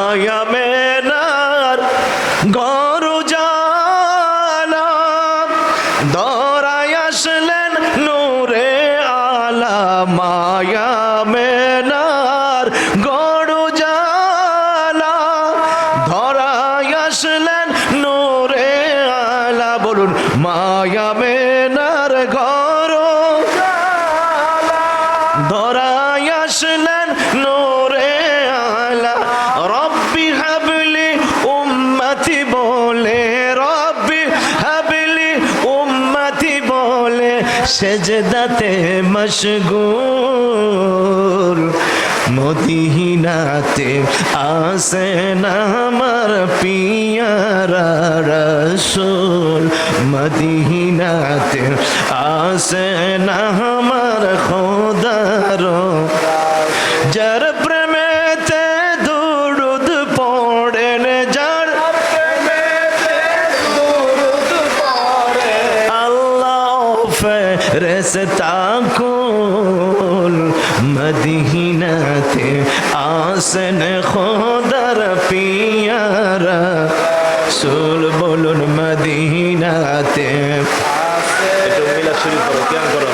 মায়া মেনার গরুজালা ধরায় আসলেন নূরে আলা মায়া মেনার গরুজালা ধরায় আসলেন নূরে আলা বলুন মায়া মেনার গরুজালা ধরায় আসলেন নূরে আলা রব্বি হাবলি উম্মতি বলে রব্বি হাবলি উম্মতি বলে সেজদাতে মশগুল মদিনাতে আসেন আমার পিয়ারা রাসূল মদিনাতে আসেন আমার খোদার যার প্রেমেতে দুরুদ পড়েন যার প্রেমেতে দুরুদ পড়ে আল্লাহ ফেরেশতা কুল মদিনাতে আসেন খোদার পিয়ারা রাসূল বলুন মদিনাতে একটু মিলাদ শরীফ পড়ো কেমন করো